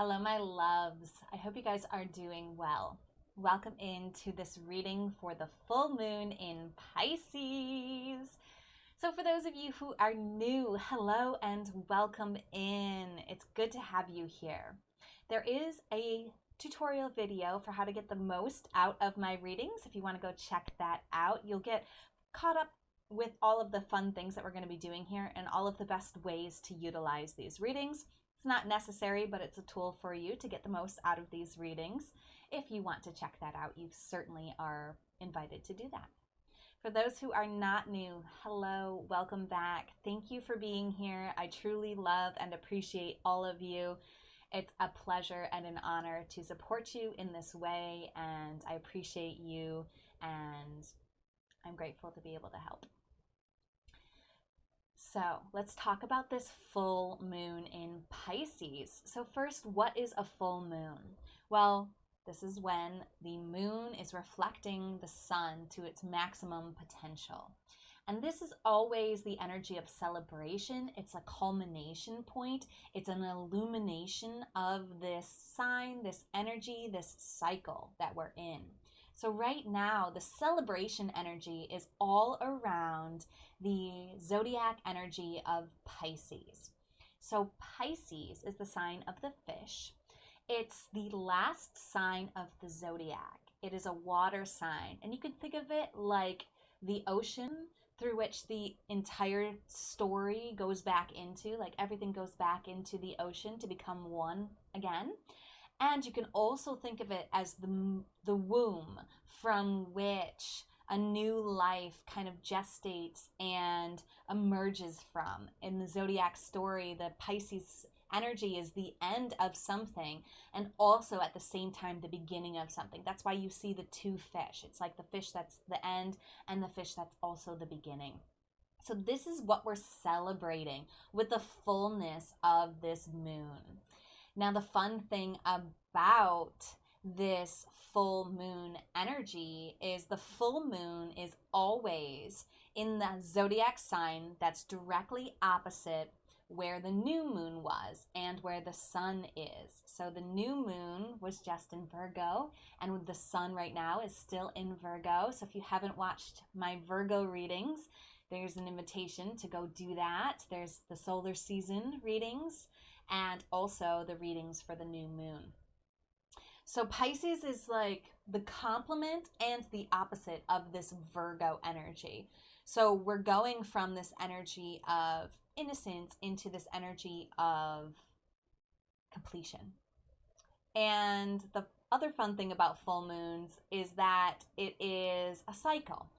Hello, my loves. I hope you guys are doing well. Welcome into this reading for the full moon in Pisces. So for those of you who are new, hello and welcome in. It's good to have you here. There is a tutorial video for how to get the most out of my readings. If you want to go check that out, you'll get caught up with all of the fun things that we're going to be doing here and all of the best ways to utilize these readings. It's not necessary, but it's a tool for you to get the most out of these readings. If you want to check that out, you certainly are invited to do that. For those who are not new, hello, welcome back. Thank you for being here. I truly love and appreciate all of you. It's a pleasure and an honor to support you in this way, and I appreciate you, and I'm grateful to be able to help. So let's talk about this full moon in Pisces. So first, what is a full moon? Well, this is when the moon is reflecting the sun to its maximum potential. And this is always the energy of celebration. It's a culmination point. It's an illumination of this sign, this energy, this cycle that we're in. So right now, the celebration energy is all around the zodiac energy of Pisces. So Pisces is the sign of the fish. It's the last sign of the zodiac. It is a water sign, and you can think of it like the ocean through which the entire story goes back into, like everything goes back into the ocean to become one again. And you can also think of it as the womb from which a new life kind of gestates and emerges from. In the zodiac story, the Pisces energy is the end of something and also at the same time the beginning of something. That's why you see the two fish. It's like the fish that's the end and the fish that's also the beginning. So this is what we're celebrating with the fullness of this moon. Now, the fun thing about this full moon energy is the full moon is always in the zodiac sign that's directly opposite where the new moon was and where the sun is. So the new moon was just in Virgo, and the sun right now is still in Virgo. So if you haven't watched my Virgo readings, there's an invitation to go do that. There's the solar season readings and also the readings for the new moon. So Pisces is like the complement and the opposite of this Virgo energy. So we're going from this energy of innocence into this energy of completion. And the other fun thing about full moons is that it is a cycle.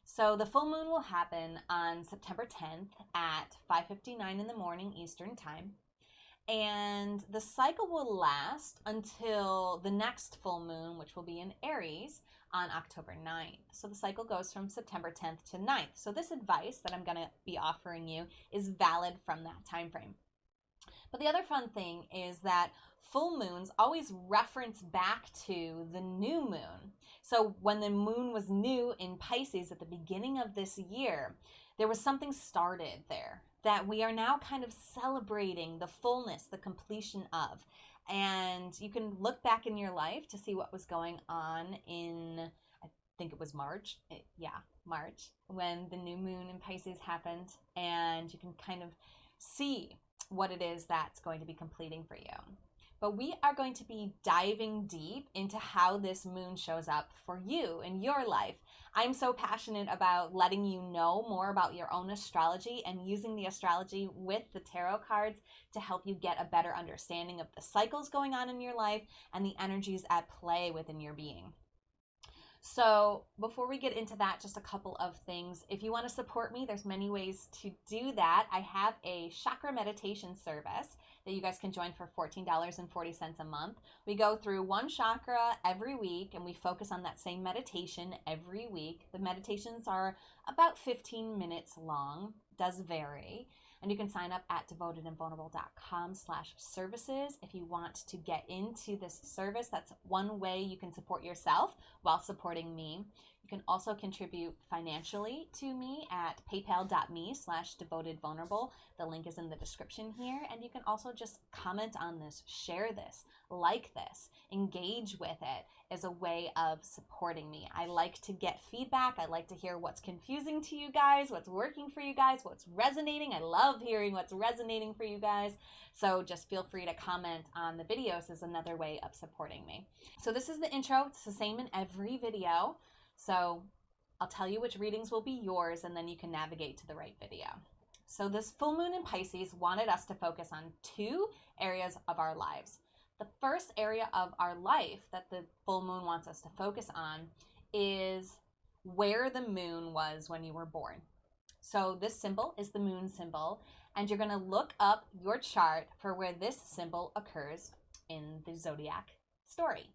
So the full moon will happen on September 10th at 5:59 in the morning Eastern Time. And the cycle will last until the next full moon, which will be in Aries on October 9th. So the cycle goes from September 10th to 9th. So this advice that I'm going to be offering you is valid from that time frame. But the other fun thing is that full moons always reference back to the new moon. So when the moon was new in Pisces at the beginning of this year, there was something started there that we are now kind of celebrating the fullness, the completion of. And you can look back in your life to see what was going on in, I think it was March, when the new moon in Pisces happened. And you can kind of see what it is that's going to be completing for you. But we are going to be diving deep into how this moon shows up for you in your life. I'm so passionate about letting you know more about your own astrology and using the astrology with the tarot cards to help you get a better understanding of the cycles going on in your life and the energies at play within your being. So before we get into that, just a couple of things. If you want to support me, there's many ways to do that. I have a chakra meditation service that you guys can join for $14.40 a month. We go through one chakra every week and we focus on that same meditation every week. The meditations are about 15 minutes long, does vary. And you can sign up at devotedandvulnerable.com/services if you want to get into this service. That's one way you can support yourself while supporting me. You can also contribute financially to me at paypal.me/devotedvulnerable. The link is in the description here. And you can also just comment on this, share this, like this, engage with it as a way of supporting me. I like to get feedback. I like to hear what's confusing to you guys, what's working for you guys, what's resonating. I love hearing what's resonating for you guys. So just feel free to comment on the videos as another way of supporting me. So this is the intro. It's the same in every video. So I'll tell you which readings will be yours, and then you can navigate to the right video. So this full moon in Pisces wanted us to focus on two areas of our lives. The first area of our life that the full moon wants us to focus on is where the moon was when you were born. So this symbol is the moon symbol, and you're going to look up your chart for where this symbol occurs in the zodiac story.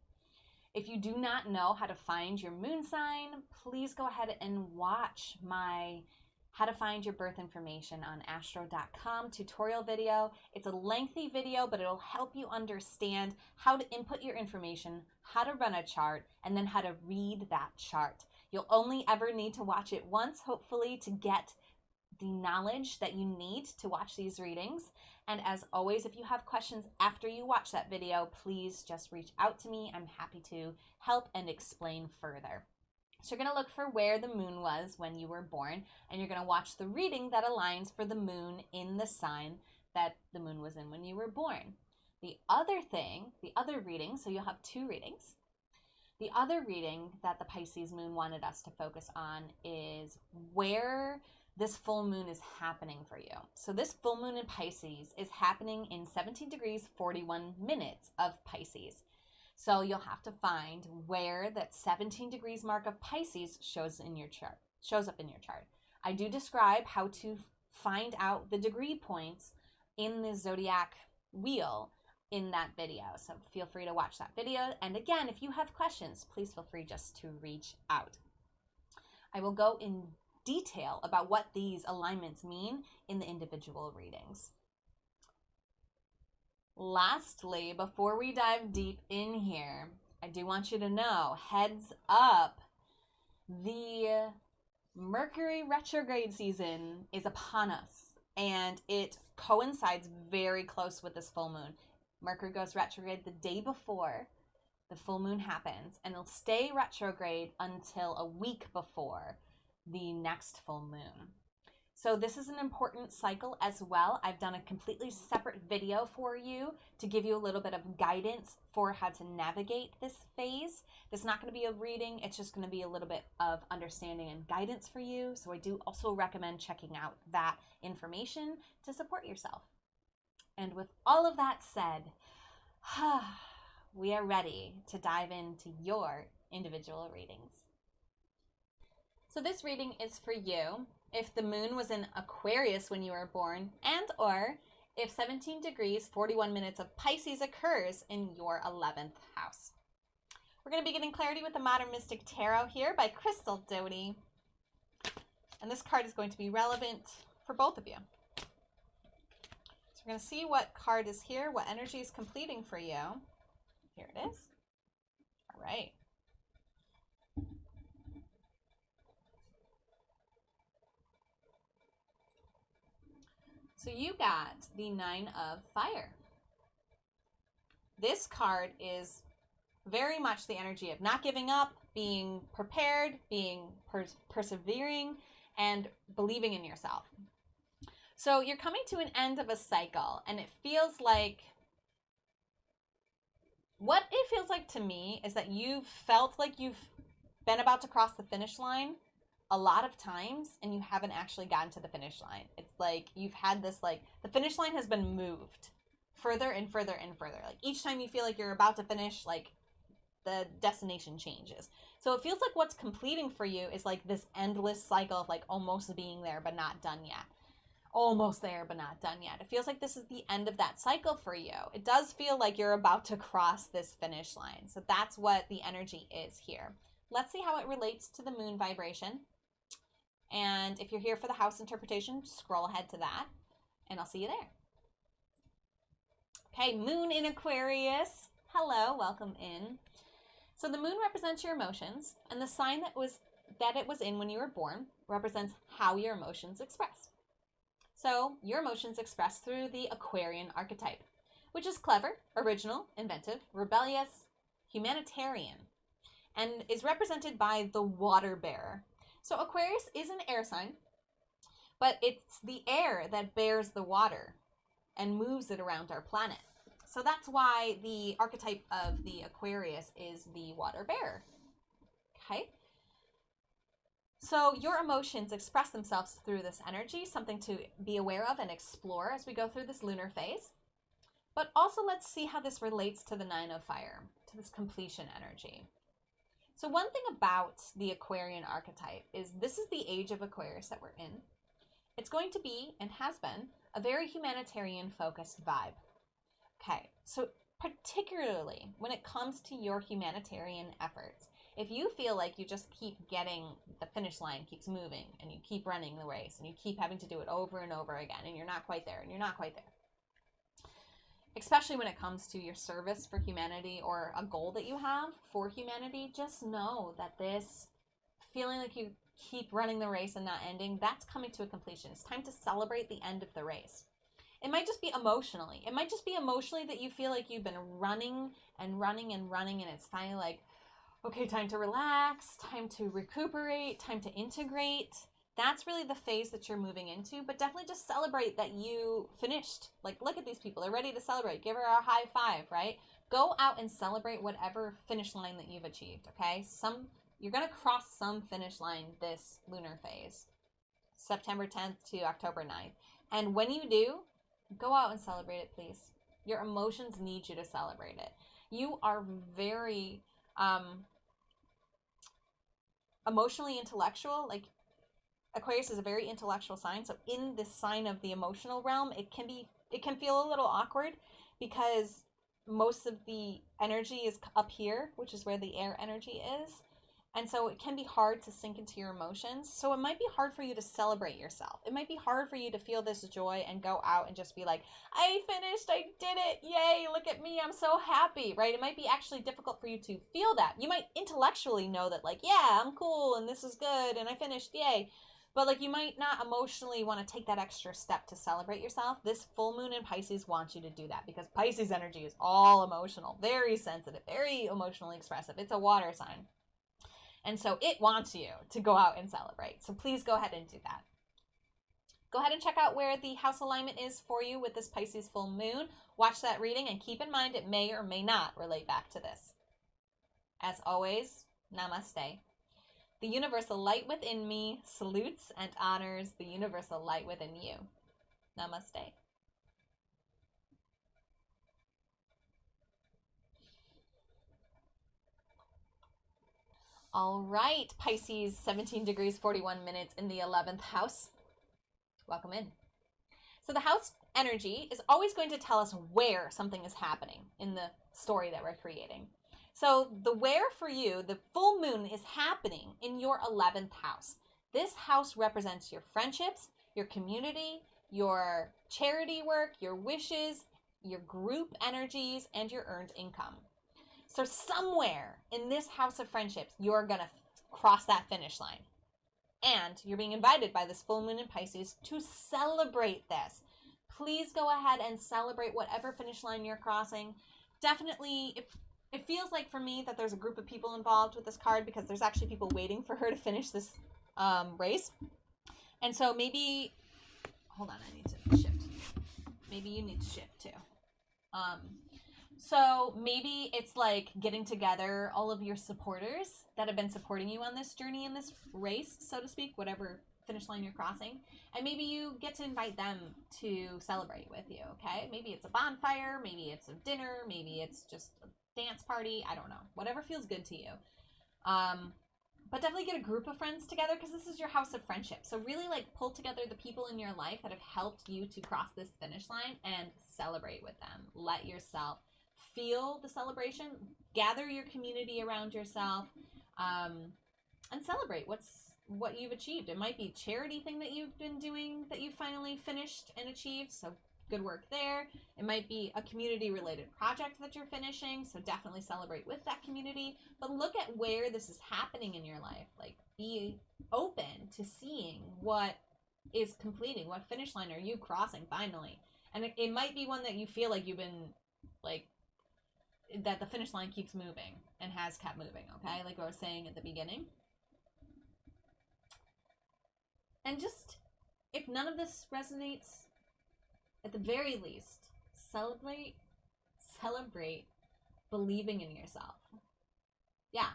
If you do not know how to find your moon sign, please go ahead and watch my How to Find Your Birth Information on astro.com tutorial video. It's a lengthy video, but it'll help you understand how to input your information, how to run a chart, and then how to read that chart. You'll only ever need to watch it once, hopefully, to get the knowledge that you need to watch these readings. And as always, if you have questions after you watch that video, please just reach out to me. I'm happy to help and explain further. So you're going to look for where the moon was when you were born, and you're going to watch the reading that aligns for the moon in the sign that the moon was in when you were born. The other reading, so you'll have two readings. The other reading that the Pisces moon wanted us to focus on is where this full moon is happening for you. So this full moon in Pisces is happening in 17 degrees 41 minutes of Pisces. So you'll have to find where that 17 degrees mark of Pisces shows up in your chart. I do describe how to find out the degree points in the zodiac wheel in that video. So feel free to watch that video. And again, if you have questions, please feel free just to reach out. I will go in detail about what these alignments mean in the individual readings. Lastly, before we dive deep in here, I do want you to know, heads up, the Mercury retrograde season is upon us, and it coincides very close with this full moon. Mercury goes retrograde the day before the full moon happens, and it'll stay retrograde until a week before the next full moon. So this is an important cycle as well. I've done a completely separate video for you to give you a little bit of guidance for how to navigate this phase. This is not going to be a reading. It's just going to be a little bit of understanding and guidance for you. So I do also recommend checking out that information to support yourself. And with all of that said, we are ready to dive into your individual readings. So this reading is for you if the moon was in Aquarius when you were born, and or if 17 degrees 41 minutes of Pisces occurs in your 11th house. We're going to be getting clarity with the Modern Mystic Tarot here by Crystal Doty. And this card is going to be relevant for both of you. So we're going to see what card is here, what energy is completing for you. Here it is. All right. So you got the Nine of Fire. This card is very much the energy of not giving up, being prepared, being persevering, and believing in yourself. So you're coming to an end of a cycle, and it feels like, what it feels like to me is that you've felt like you've been about to cross the finish line a lot of times, and you haven't actually gotten to the finish line. It's like you've had this, like, the finish line has been moved further and further and further. Like each time you feel like you're about to finish, like the destination changes. So it feels like what's completing for you is like this endless cycle of like almost being there but not done yet. Almost there but not done yet. It feels like this is the end of that cycle for you. It does feel like you're about to cross this finish line. So that's what the energy is here. Let's see how it relates to the moon vibration. And if you're here for the house interpretation, scroll ahead to that, and I'll see you there. Okay, Moon in Aquarius. Hello, welcome in. So the moon represents your emotions, and the sign that was that it was in when you were born represents how your emotions express. So your emotions express through the Aquarian archetype, which is clever, original, inventive, rebellious, humanitarian, and is represented by the water bearer. So Aquarius is an air sign, but it's the air that bears the water and moves it around our planet. So that's why the archetype of the Aquarius is the water bearer. Okay? So your emotions express themselves through this energy, something to be aware of and explore as we go through this lunar phase. But also let's see how this relates to the Nine of Fire, to this completion energy. So one thing about the Aquarian archetype is this is the age of Aquarius that we're in. It's going to be, and has been, a very humanitarian focused vibe. Okay, so particularly when it comes to your humanitarian efforts, if you feel like you just keep getting, the finish line keeps moving and you keep running the race and you keep having to do it over and over again and you're not quite there and you're not quite there, especially when it comes to your service for humanity or a goal that you have for humanity, just know that this feeling like you keep running the race and not ending, that's coming to a completion. It's time to celebrate the end of the race. It might just be emotionally. It might just be emotionally that you feel like you've been running and running and running, and it's finally like, okay, time to relax, time to recuperate, time to integrate. That's really the phase that you're moving into, but definitely just celebrate that you finished. Like, look at these people. They're ready to celebrate. Give her a high five, right? Go out and celebrate whatever finish line that you've achieved, okay? You're going to cross some finish line this lunar phase, September 10th to October 9th. And when you do, go out and celebrate it, please. Your emotions need you to celebrate it. You are very emotionally intellectual. Like, Aquarius is a very intellectual sign. So in this sign of the emotional realm, it can feel a little awkward because most of the energy is up here, which is where the air energy is. And so it can be hard to sink into your emotions. So it might be hard for you to celebrate yourself. It might be hard for you to feel this joy and go out and just be like, I finished, I did it, yay, look at me, I'm so happy, right? It might be actually difficult for you to feel that. You might intellectually know that, like, yeah, I'm cool and this is good and I finished, yay. But like, you might not emotionally want to take that extra step to celebrate yourself. This full moon in Pisces wants you to do that because Pisces energy is all emotional, very sensitive, very emotionally expressive. It's a water sign. And so it wants you to go out and celebrate. So please go ahead and do that. Go ahead and check out where the house alignment is for you with this Pisces full moon. Watch that reading and keep in mind it may or may not relate back to this. As always, namaste. The universal light within me salutes and honors the universal light within you. Namaste. All right, Pisces, 17 degrees, 41 minutes in the 11th house. Welcome in. So the house energy is always going to tell us where something is happening in the story that we're creating. So the where for you, the full moon is happening in your 11th house. This house represents your friendships, your community, your charity work, your wishes, your group energies, and your earned income. So somewhere in this house of friendships, you're going to cross that finish line. And you're being invited by this full moon in Pisces to celebrate this. Please go ahead and celebrate whatever finish line you're crossing. Definitely, it feels like for me that there's a group of people involved with this card because there's actually people waiting for her to finish this race. And so maybe, hold on, I need to shift. Maybe you need to shift too. So maybe it's like getting together all of your supporters that have been supporting you on this journey, in this race, so to speak, whatever finish line you're crossing. And maybe you get to invite them to celebrate with you, okay? Maybe it's a bonfire, maybe it's a dinner, maybe it's just a dance party. I don't know. Whatever feels good to you. But definitely get a group of friends together because this is your house of friendship. So really like pull together the people in your life that have helped you to cross this finish line and celebrate with them. Let yourself feel the celebration, gather your community around yourself, and celebrate what you've achieved. It might be a charity thing that you've been doing that you finally finished and achieved. So good work there. It might be a community related project that you're finishing, so definitely celebrate with that community. But look at where this is happening in your life. Like, be open to seeing what is completing, what finish line are you crossing finally. And it might be one that you feel like you've been, like, that the finish line keeps moving and has kept moving, okay? Like I was saying at the beginning. And just, if none of this resonates, at the very least, celebrate believing in yourself. Yeah,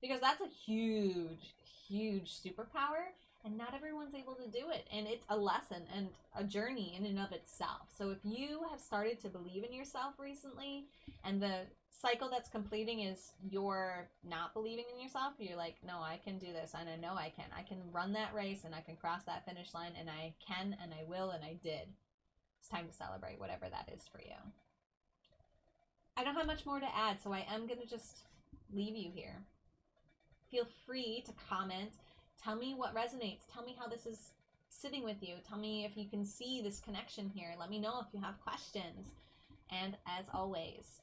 because that's a huge, huge superpower, and not everyone's able to do it. And it's a lesson and a journey in and of itself. So if you have started to believe in yourself recently, and the cycle that's completing is you're not believing in yourself, you're like, no, I can do this, and I know I can run that race, and I can cross that finish line, and I can, and I will, and I did. It's time to celebrate whatever that is for you. I don't have much more to add, so I am going to just leave you here. Feel free to comment. Tell me what resonates. Tell me how this is sitting with you. Tell me if you can see this connection here. Let me know if you have questions. And as always,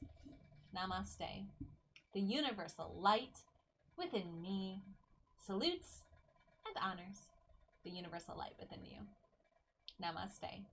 namaste. The universal light within me salutes and honors the universal light within you. Namaste.